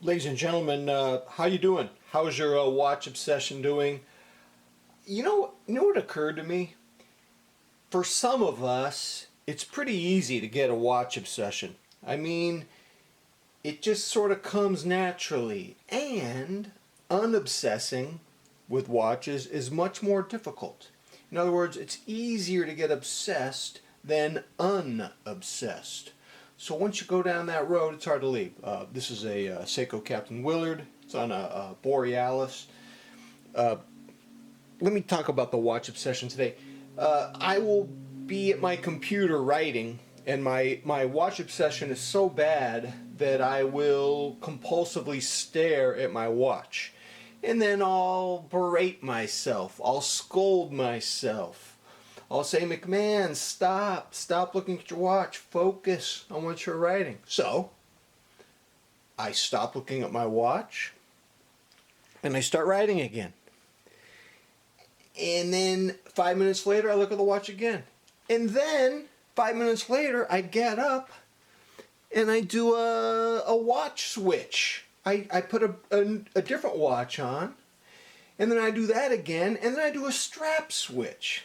Ladies and gentlemen, how you doing? How's your watch obsession doing? You know what occurred to me? For some of us, it's pretty easy to get a watch obsession. I mean, it just sort of comes naturally. And unobsessing with watches is much more difficult. In other words, it's easier to get obsessed than unobsessed. So once you go down that road, it's hard to leave. This is a Seiko Captain Willard. It's on a Borealis. Let me talk about the watch obsession today. I will be at my computer writing, and my watch obsession is so bad that I will compulsively stare at my watch. And then I'll berate myself. I'll scold myself. I'll say, McMahon, stop looking at your watch, focus on what you're writing. So, I stop looking at my watch, and I start writing again. And then 5 minutes later, I look at the watch again. And then 5 minutes later, I get up, and I do a watch switch. I put a different watch on, and then I do that again, and then I do a strap switch.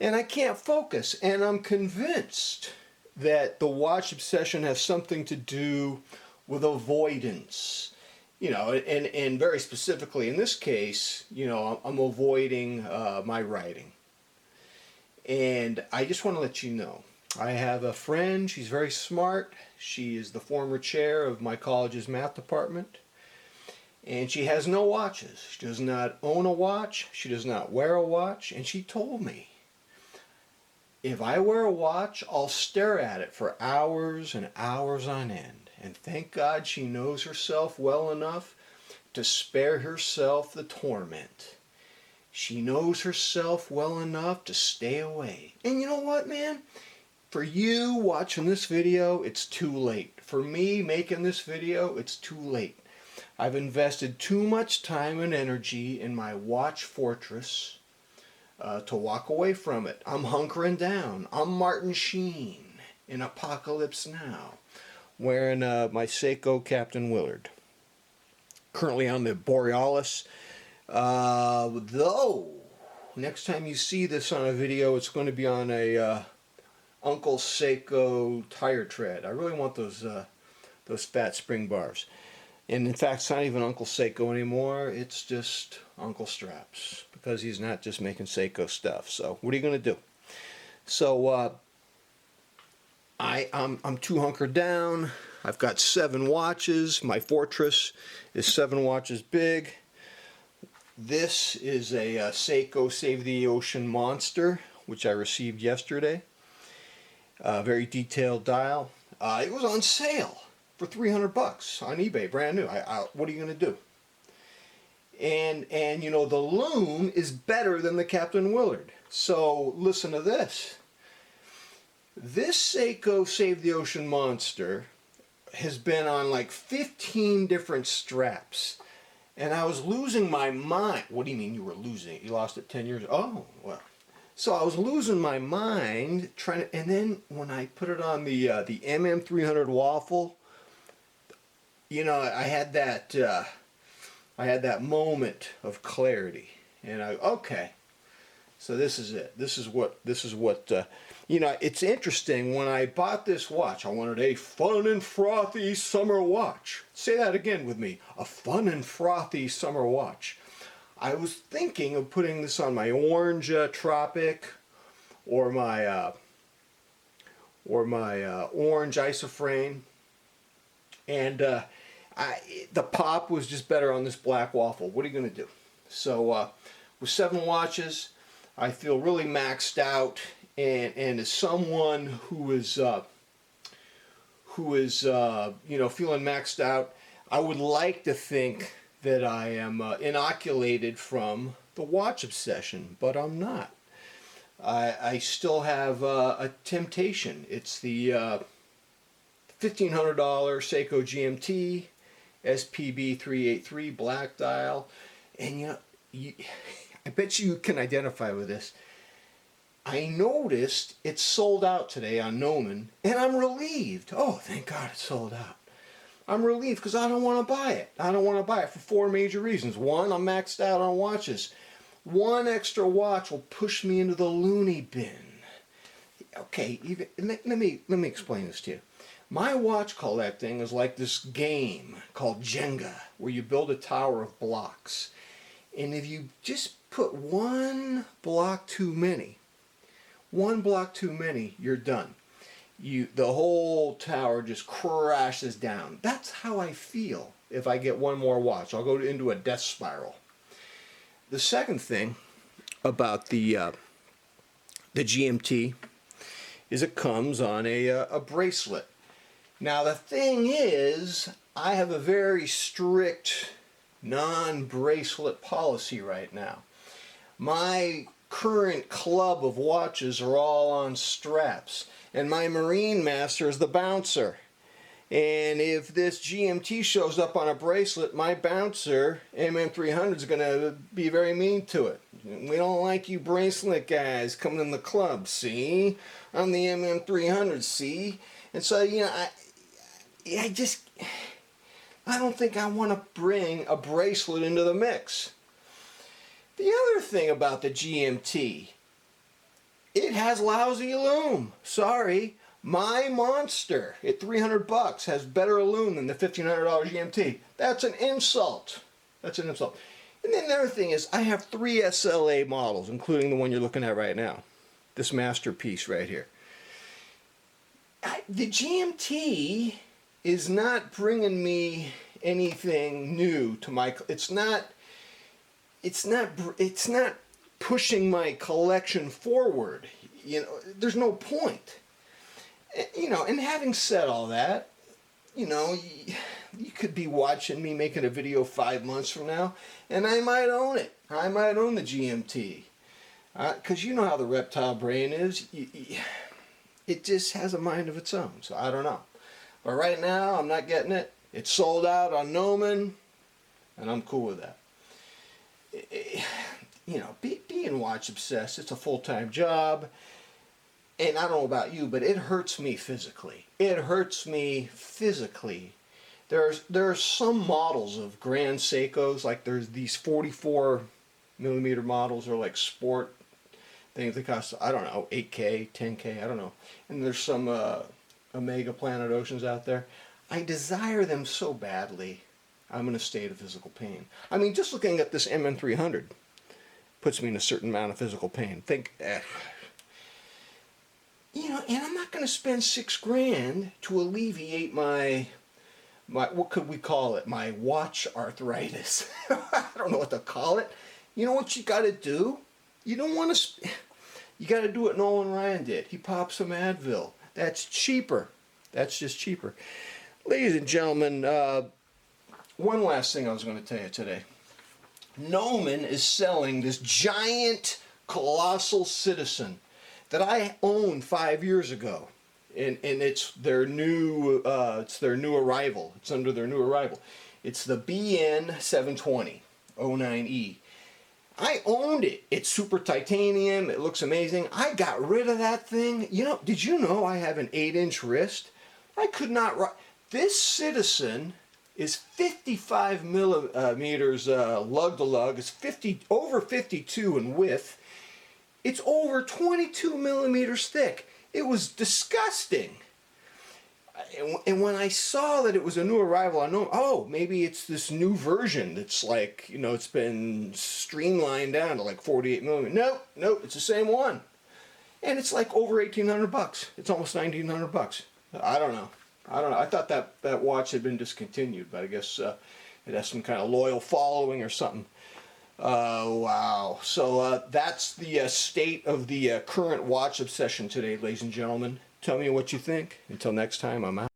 And I can't focus, and I'm convinced that the watch obsession has something to do with avoidance. You know, and very specifically in this case, you know, I'm avoiding my writing. And I just want to let you know, I have a friend, she's very smart. She is the former chair of my college's math department. And she has no watches. She does not own a watch. She does not wear a watch. And she told me, if I wear a watch, I'll stare at it for hours and hours on end. And thank God she knows herself well enough to spare herself the torment. She knows herself well enough to stay away. And you know what, man? For you watching this video, it's too late. For me making this video, it's too late. I've invested too much time and energy in my watch fortress to walk away from it. I'm hunkering down. I'm Martin Sheen in Apocalypse Now, wearing my Seiko Captain Willard. Currently on the Borealis. Though, next time you see this on a video, it's going to be on a Uncle Seiko tire tread. I really want those fat spring bars. And in fact, it's not even Uncle Seiko anymore. It's just Uncle Straps, because he's not just making Seiko stuff. So what are you going to do? So I'm too hunkered down. I've got 7 watches. My fortress is 7 watches big. This is a Seiko Save the Ocean Monster, which I received yesterday. Very detailed dial. It was on sale for $300 on eBay, brand new. What are you going to do? And you know, the loom is better than the Captain Willard. So listen to this. This Seiko Save the Ocean Monster has been on like 15 different straps. And I was losing my mind. What do you mean you were losing it? You lost it 10 years? Oh, well. So I was losing my mind trying to, and then when I put it on the MM300 waffle, you know, I had that moment of clarity, and okay, so this is it. This is what you know. It's interesting. When I bought this watch, I wanted a fun and frothy summer watch. Say that again with me: a fun and frothy summer watch. I was thinking of putting this on my orange Tropic, or my orange isoframe, and the pop was just better on this black waffle. What are you going to do? So with 7 watches, I feel really maxed out, and as someone who is you know, feeling maxed out, I would like to think that I am inoculated from the watch obsession, but I'm not. I still have a temptation. It's the $1,500 Seiko GMT SPB383 black dial, and you know, I bet you can identify with this. I noticed it sold out today on Noman, and I'm relieved. Oh, thank God it sold out. I'm relieved because I don't want to buy it. I don't want to buy it for 4 major reasons. One, I'm maxed out on watches. One extra watch will push me into the loony bin. Okay, let me explain this to you. My watch collecting is like this game called Jenga, where you build a tower of blocks. And if you just put one block too many, you're done. The whole tower just crashes down. That's how I feel if I get one more watch. I'll go into a death spiral. The second thing about the GMT is it comes on a bracelet. Now the thing is, I have a very strict non-bracelet policy right now. My current club of watches are all on straps, and my Marine Master is the bouncer. And if this GMT shows up on a bracelet, my bouncer, MM300, is going to be very mean to it. We don't like you bracelet guys coming in the club, see? I'm the MM300, see? And so, you know, I don't think I want to bring a bracelet into the mix. The other thing about the GMT, it has lousy aluminum. Sorry, my Monster at $300 has better aluminum than the $1,500 GMT. That's an insult. That's an insult. And then the other thing is, I have 3 SLA models, including the one you're looking at right now. This masterpiece right here. The GMT is not bringing me anything new to my. It's not pushing my collection forward. You know, there's no point. You know, and having said all that, you know, you could be watching me making a video 5 months from now, and I might own it. I might own the GMT. Because you know how the reptile brain is. It just has a mind of its own, so I don't know. But right now, I'm not getting it. It's sold out on Noman, and I'm cool with that. You know, being watch obsessed, it's a full-time job. And I don't know about you, but it hurts me physically. It hurts me physically. There are some models of Grand Seikos, like there's these 44 millimeter models, or like sport things that cost, I don't know, 8K, 10K, I don't know. And there's some Omega Planet Oceans out there. I desire them so badly, I'm in a state of physical pain. I mean, just looking at this MM300 puts me in a certain amount of physical pain. You know, and I'm not going to spend $6,000 to alleviate my what could we call it? My watch arthritis. I don't know what to call it. You know what you got to do? You don't want to. You got to do what Nolan Ryan did. He popped some Advil. That's cheaper. That's just cheaper. Ladies and gentlemen, one last thing I was going to tell you today. Noman is selling this giant, colossal Citizen that I owned 5 years ago, and it's their new arrival. It's under their new arrival. It's the BN7020-09E. I owned it. It's super titanium. It looks amazing. I got rid of that thing. You know, did you know I have an 8-inch wrist? I could not write. This Citizen is 55 millimeters lug to lug. It's over 52 in width. It's over 22 millimeters thick. It was disgusting. And when I saw that it was a new arrival, I know, oh, maybe it's this new version that's like, you know, it's been streamlined down to like 48 millimeters. Nope, it's the same one. And it's like over $1,800. It's almost $1,900. I don't know. I thought that watch had been discontinued, but I guess it has some kind of loyal following or something. Wow. So that's the state of the current watch obsession today, ladies and gentlemen. Tell me what you think. Until next time, I'm out.